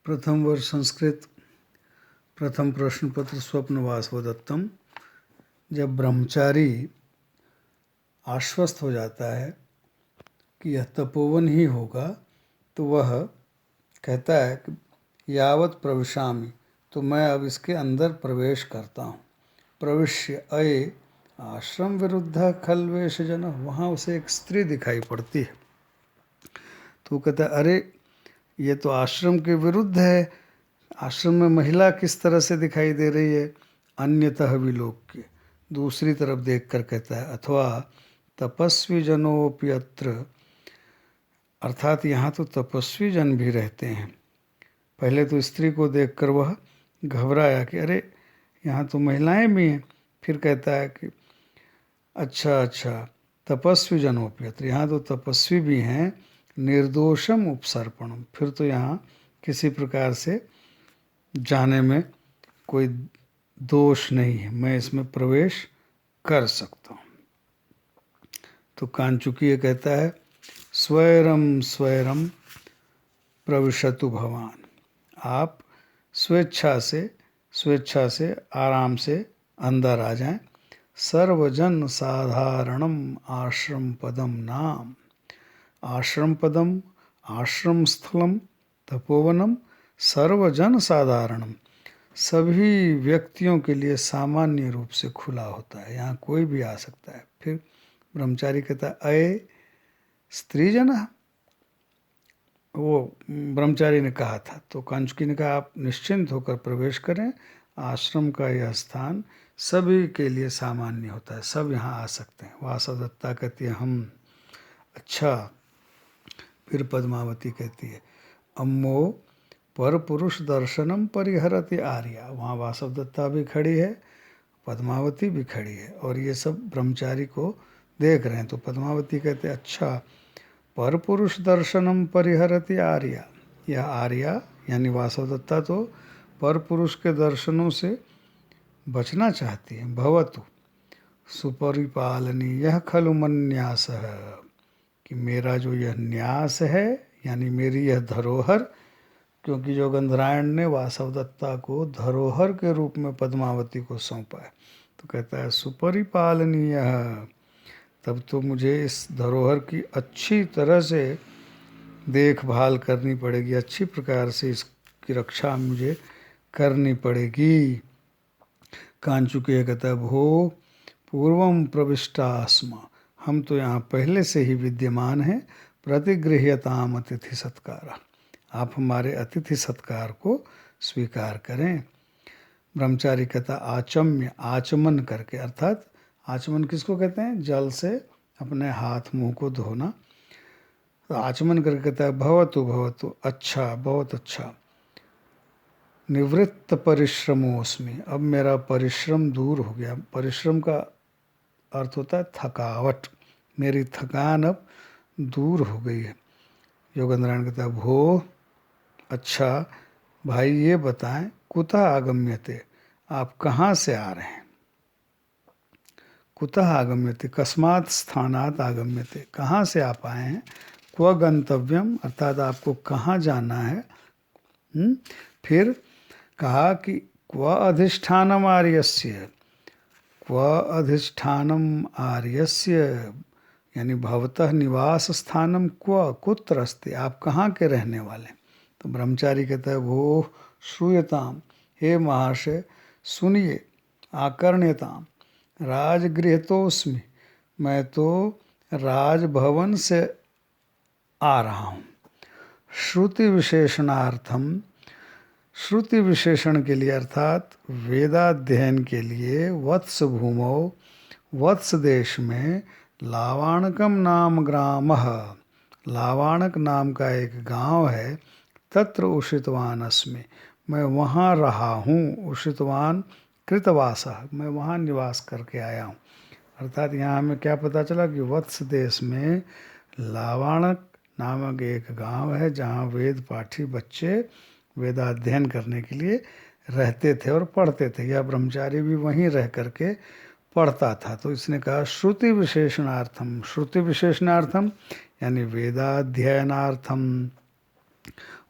प्रथम वर्ष संस्कृत प्रथम प्रश्न पत्र स्वप्न वासवदत्तम। जब ब्रह्मचारी आश्वस्त हो जाता है कि यह तपोवन ही होगा तो वह कहता है कि यावत प्रविशामि, तो मैं अब इसके अंदर प्रवेश करता हूँ। प्रविश्य अये आश्रम विरुद्ध खलवेश जन, वहाँ उसे एक स्त्री दिखाई पड़ती है तो वो कहता है अरे ये तो आश्रम के विरुद्ध है, आश्रम में महिला किस तरह से दिखाई दे रही है। अन्यतः विलोक्य, दूसरी तरफ देखकर कहता है अथवा तपस्वी जनोपि अत्र, अर्थात यहाँ तो तपस्वी जन भी रहते हैं। पहले तो स्त्री को देखकर वह घबराया कि अरे यहाँ तो महिलाएं भी हैं। फिर कहता है कि अच्छा तपस्वी जनोपि अत्र, यहाँ तो तपस्वी भी हैं। निर्दोषम उपसर्पणम, फिर तो यहाँ किसी प्रकार से जाने में कोई दोष नहीं है, मैं इसमें प्रवेश कर सकता हूँ। तो कांचुकीय कहता है स्वैरम स्वैरम प्रविशतु भवान, आप स्वेच्छा से आराम से अंदर आ जाएं। सर्वजन साधारणम आश्रम पदम नाम, आश्रम पदम आश्रम स्थलम तपोवनम सर्वजन साधारणम, सभी व्यक्तियों के लिए सामान्य रूप से खुला होता है, यहाँ कोई भी आ सकता है। फिर ब्रह्मचारी कहता है अये स्त्रीजन, वो ब्रह्मचारी ने कहा था तो कांचुकी ने कहा आप निश्चिंत होकर प्रवेश करें, आश्रम का यह स्थान सभी के लिए सामान्य होता है, सब यहाँ आ सकते हैं। वासवदत्ता कहती है हम। अच्छा, फिर पद्मावती कहती है अम्मो पर पुरुष दर्शनम परिहरति आर्या, वहाँ वासवदत्ता भी खड़ी है, पद्मावती भी खड़ी है और ये सब ब्रह्मचारी को देख रहे हैं। तो पद्मावती कहते अच्छा पर पुरुष दर्शनम परिहरति आर्या, यह आर्या यानी वासवदत्ता तो पर पुरुष के दर्शनों से बचना चाहती है। भवतु सुपरिपालनी यह खलु मन्यास है, कि मेरा जो यह न्यास है यानी मेरी यह धरोहर, क्योंकि जो गंधरायण ने वासवदत्ता को धरोहर के रूप में पद्मावती को सौंपा है, तो कहता है सुपरिपालनीय, तब तो मुझे इस धरोहर की अच्छी तरह से देखभाल करनी पड़ेगी, अच्छी प्रकार से इसकी रक्षा मुझे करनी पड़ेगी। कांचुकीय कहता है भो पूर्वम प्रविष्टास्म, हम तो यहाँ पहले से ही विद्यमान हैं। प्रतिगृह्यताम अतिथि सत्कार, आप हमारे अतिथि सत्कार को स्वीकार करें। ब्रह्मचारी कहता आचम्य, आचमन करके, अर्थात आचमन किसको कहते हैं, जल से अपने हाथ मुंह को धोना। तो आचमन करके कहता है भवतु भवतु, अच्छा बहुत अच्छा। निवृत्त परिश्रमोस्मि, अब मेरा परिश्रम दूर हो गया। परिश्रम का अर्थ होता है थकावट, मेरी थकान अब दूर हो गई है। योगेंद्रायण कहता है भो अच्छा भाई ये बताएं कुतः आगम्यते, आप कहाँ से आ रहे हैं। कुतः आगम्यते कस्मात् स्थानात् आगम्यते, कहाँ से आप आए हैं। क्व गंतव्यम, अर्थात आपको कहाँ जाना है। फिर कहा कि क्व अधिष्ठानम आर्यस्य, क्व अधिष्ठानम आर्यस्य यानी भवतः निवास स्थानम क्व कुत्र अस्ति, आप कहाँ के रहने वाले। तो ब्रह्मचारी कहता है वो श्रूयताम, हे महाशय सुनिए, आकर्ण्यताम राजगृहतोस्मि, मैं तो राजभवन से आ रहा हूँ। श्रुति विशेषणार्थम, श्रुति विशेषण के लिए अर्थात वेदाध्ययन के लिए वत्स भूमौ, वत्स देश में लावाणकम नाम ग्रामः, लावाणक नाम का एक गांव है। तत्र उषितवान अस्मि, मैं वहाँ रहा हूँ। उषितवान कृतवासः, मैं वहाँ निवास करके आया हूँ। अर्थात यहाँ हमें क्या पता चला कि वत्स देश में लावाणक नामक एक गांव है जहाँ वेद पाठी बच्चे वेदाध्ययन करने के लिए रहते थे और पढ़ते थे। यह ब्रह्मचारी भी वहीं रह करके पढ़ता था। तो इसने कहा श्रुति विशेषणार्थम, श्रुति विशेषणार्थम यानी वेदाध्ययनार्थम।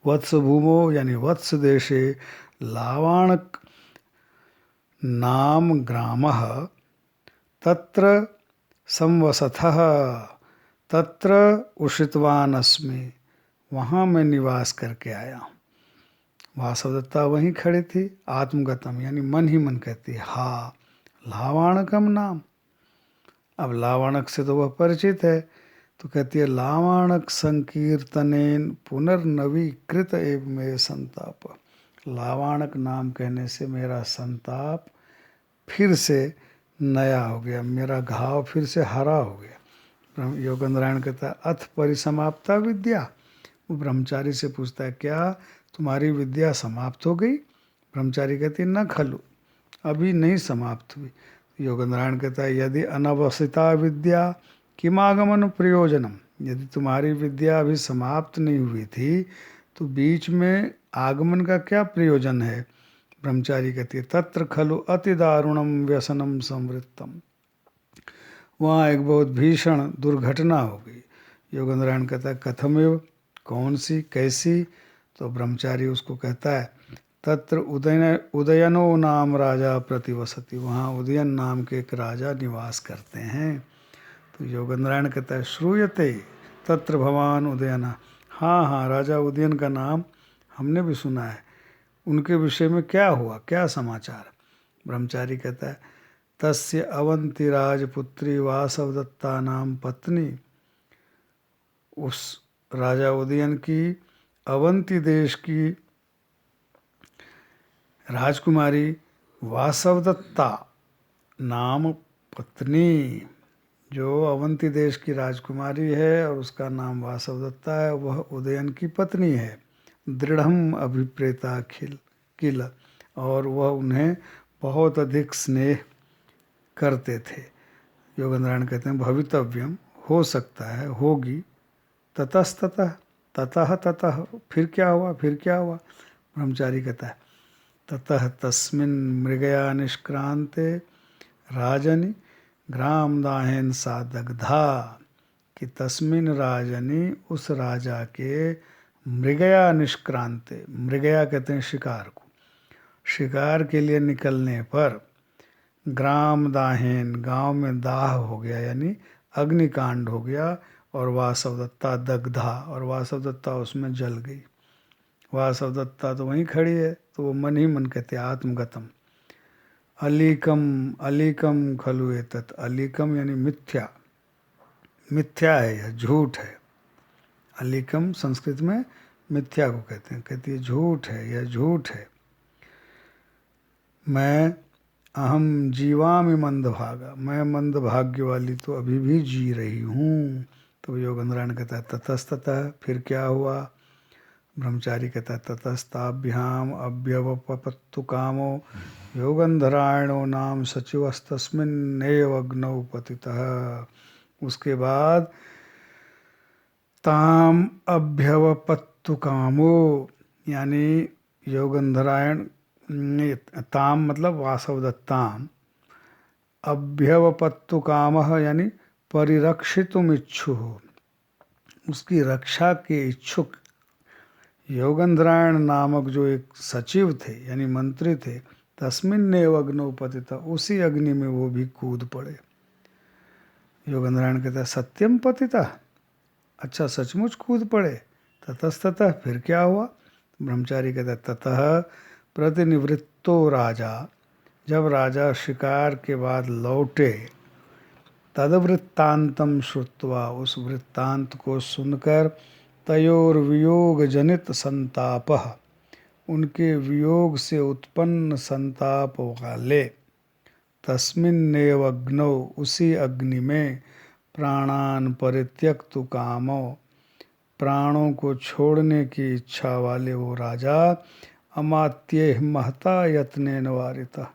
वत्स भूमो यानी वत्स देशे लावाणक नाम ग्रामः तत्र संवसतः तत्र उषितवान अस्मि, वहाँ मैं निवास करके आया। वासवदत्ता वहीं खड़ी थी। आत्मगतम यानी मन ही मन कहती है हा लावाणकम नाम। अब लावाणक से तो वह परिचित है, तो कहती है लावाणक संकीर्तनेन पुनर्नवीकृत एव मे संताप। लावाणक नाम कहने से मेरा संताप फिर से नया हो गया, मेरा घाव फिर से हरा हो गया। योगेंद्रायण कहता है अथ परिसमाप्ता विद्या। वो ब्रह्मचारी से पूछता है क्या तुम्हारी विद्या समाप्त हो गई? ब्रह्मचारी कहती है न खलु, अभी नहीं समाप्त हुई। योगेंद्रायण कहता है यदि अनवसिता विद्या किमागमन प्रयोजनम, यदि तुम्हारी विद्या अभी समाप्त नहीं हुई थी तो बीच में आगमन का क्या प्रयोजन है? ब्रह्मचारी कहती है तत्र खलु अति दारुणम व्यसनम संवृत्तम, वहाँ एक बहुत भीषण दुर्घटना हो गई। योगेंद्रायण कहता है कथमेव, कौन सी कैसी? तो ब्रह्मचारी उसको कहता है तत्र उदयनो नाम राजा प्रतिवसति, वहाँ उदयन नाम के एक राजा निवास करते हैं। तो योगेंद्रायण कहता है श्रूयते तत्र भवान उदयना, हाँ हाँ राजा उदयन का नाम हमने भी सुना है, उनके विषय में क्या हुआ, क्या समाचार? ब्रह्मचारी कहता है तस्य अवंती राजपुत्री वासवदत्ता नाम पत्नी, उस राजा उदयन की अवंती देश की राजकुमारी वासवदत्ता नाम पत्नी, जो अवंती देश की राजकुमारी है और उसका नाम वासवदत्ता है, वह उदयन की पत्नी है। दृढ़म अभिप्रेता किल, और वह उन्हें बहुत अधिक स्नेह करते थे। योगेंद्रायण कहते हैं भवितव्यम, हो सकता है, होगी, ततस्ततः, ततः ततः, फिर क्या हुआ, फिर क्या हुआ? ब्रह्मचारी कहता है ततः तस्मिन् मृगया निष्क्रांते राजनि ग्राम दाहेन सा दग्धा, कि तस्मिन राजनी, उस राजा के मृगया निष्क्रांते, मृगया कहते हैं शिकार को, शिकार के लिए निकलने पर ग्राम दाहेन, गांव में दाह हो गया यानी अग्निकांड हो गया, और वासवदत्ता दग्धा, और वासवदत्ता उसमें जल गई। वासवदत्ता तो वहीं खड़ी है, तो वो मन ही मन कहते आत्मगतम अलीकम, अलीकम खलु एतत्, अलीकम यानी मिथ्या, मिथ्या है यह, झूठ है। अलीकम संस्कृत में मिथ्या को कहते हैं, कहती है झूठ है, यह झूठ है। मैं अहम जीवामि मंदभागा, मैं मंदभाग्य वाली तो अभी भी जी रही हूँ। तो योगेंद्रायण कहता है ततस्ततः, फिर क्या हुआ? ब्रह्मचारी कहता है ततस्ताभ्याम अभ्यवपत्तु कामो योगंधरायणो नाम सचिवस्तस्मिन्नेव अग्नौ पतितः। उसके बाद ताम अभ्यवपत्तु कामो, यानी योगंधरायण, ताम मतलब वासवदत्ताम, अभ्यवपत्तु कामः यानी परिरक्षितुम इच्छु, उसकी रक्षा के इच्छुक योगंधरायण नामक जो एक सचिव थे यानी मंत्री थे, तस्मिन्नेव अग्नौ पतितः, उसी अग्नि में वो भी कूद पड़े। योगेंद्रायण कहता है सत्यम पतितः, अच्छा सचमुच कूद पड़े। ततस्ततः, फिर क्या हुआ? ब्रह्मचारी कहता है ततः प्रतिनिवृत्तो राजा, जब राजा शिकार के बाद लौटे, तदवृत्तांतम श्रुत्वा, उस वृत्तांत को सुनकर, तयोर वियोग जनित संतापः, उनके वियोग से उत्पन्न संताप वाले, तस्मिन्नेव अग्नौ, उसी अग्नि में, प्राणान परित्यक्तु कामो, प्राणों को छोड़ने की इच्छा वाले वो राजा, अमात्ये महता यत्नेन वारितः,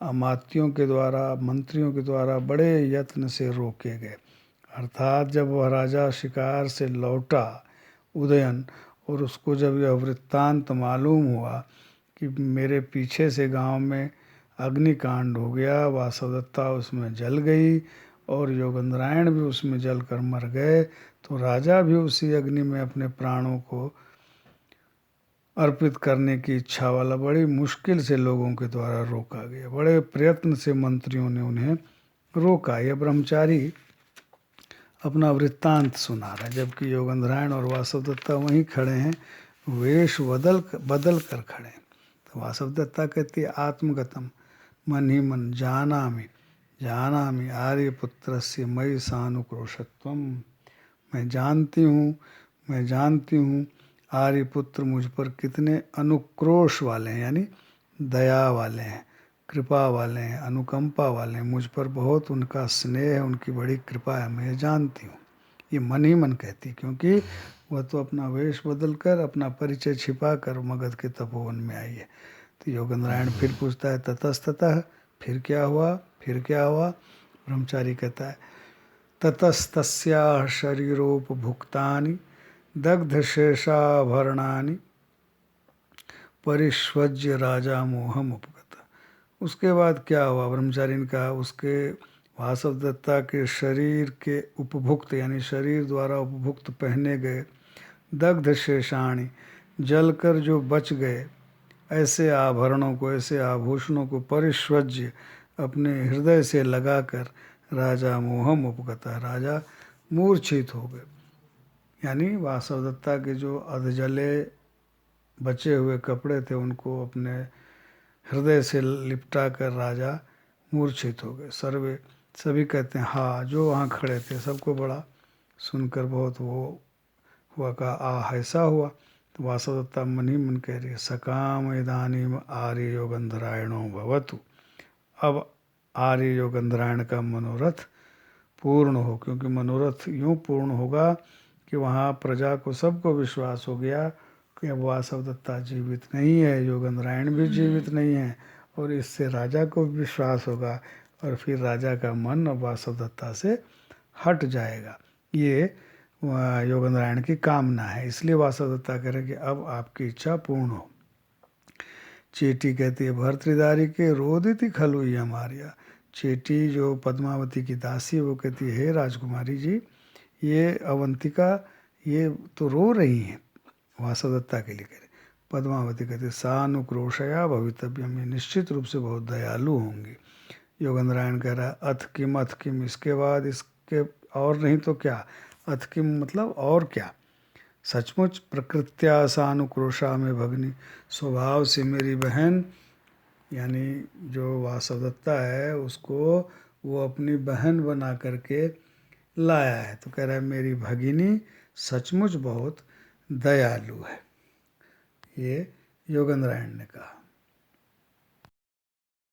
अमात्यों के द्वारा, मंत्रियों के द्वारा बड़े यत्न से रोके गए। अर्थात जब वह राजा शिकार से लौटा उदयन, और उसको जब यह वृत्तांत मालूम हुआ कि मेरे पीछे से गांव में अग्निकांड हो गया, वासवदत्ता उसमें जल गई और योगेंद्रायण भी उसमें जलकर मर गए, तो राजा भी उसी अग्नि में अपने प्राणों को अर्पित करने की इच्छा वाला बड़ी मुश्किल से लोगों के द्वारा रोका गया। बड़े प्रयत्न से मंत्रियों ने उन्हें रोका। यह ब्रह्मचारी अपना वृत्तांत सुना रहा है, जबकि योगेंद्रायण और वासवदत्ता वहीं खड़े हैं, वेश बदल बदल कर खड़े हैं। तो वासवदत्ता कहती है आत्मगतम मन ही मन जानामि जानामि आर्यपुत्रस्य मयि सानुक्रोशत्वम। मैं जानती हूँ आर्यपुत्र मुझ पर कितने अनुक्रोश वाले हैं, यानी दया वाले हैं, कृपा वाले हैं, अनुकंपा वाले हैं। मुझ पर बहुत उनका स्नेह है, उनकी बड़ी कृपा है, मैं जानती हूँ। ये मन ही मन कहती, क्योंकि वह तो अपना वेश बदल कर, अपना परिचय छिपा कर मगध के तपोवन में आई है। तो योगेंद्रायण फिर पूछता है ततस्ततः, फिर क्या हुआ, फिर क्या हुआ? ब्रह्मचारी कहता है ततस्तस्याः शरीरोपभुक्तानि दग्धशेषाभरणानि परिष्वज्य राजा मोहम उपगत। उसके बाद क्या हुआ? ब्रह्मचारी ने कहा उसके वासवदत्ता के शरीर के उपभुक्त, यानी शरीर द्वारा उपभुक्त पहने गए दग्ध शेषाणी, जलकर जो बच गए ऐसे आभरणों को, ऐसे आभूषणों को परिष्वज्य अपने हृदय से लगाकर राजा मोहम उपगता, राजा मूर्छित हो गए। यानी वासवदत्ता के जो अधजले बचे हुए कपड़े थे उनको अपने हृदय से लिपटा कर राजा मूर्छित हो गए। सभी कहते हैं हाँ, जो वहाँ खड़े थे सबको बड़ा सुनकर बहुत वो हुआ, का ऐसा हुआ। तो वासवदत्ता मन ही मन कह रही है सकाम इदानीम आर्य योगंधरायणो भवतु। अब आर्य योगंधरायण का मनोरथ पूर्ण हो, क्योंकि मनोरथ यूँ पूर्ण होगा कि वहाँ प्रजा को सबको विश्वास हो गया कि अब वासवदत्ता जीवित नहीं है, योगेंद्रायण भी जीवित नहीं है, और इससे राजा को विश्वास होगा और फिर राजा का मन अब वासवदत्ता से हट जाएगा। ये योगेंद्रायण की कामना है, इसलिए वासवदत्ता कह रहे कि अब आपकी इच्छा पूर्ण हो। चेटी कहती है भर्तृदारी के रोदिति खलु हमारिया। चेटी जो पद्मावती की दासी, वो कहती है हे राजकुमारी जी, ये अवंतिका ये तो रो रही हैं वासवदत्ता के लिए। कह रहे पद्मावती कहती सानुक्रोशया भवितव्यम, ये निश्चित रूप से बहुत दयालु होंगी। योगेंद्रायण कह रहा है अथ किम, इसके बाद इसके और नहीं तो क्या, अथ किम मतलब और क्या। सचमुच प्रकृत्या सानुक्रोशा में भगनी, स्वभाव से मेरी बहन, यानी जो वासवदत्ता है उसको वो अपनी बहन बना करके लाया है। तो कह रहा है मेरी भगिनी सचमुच बहुत दयालु है, ये योगेंद्रायण ने कहा।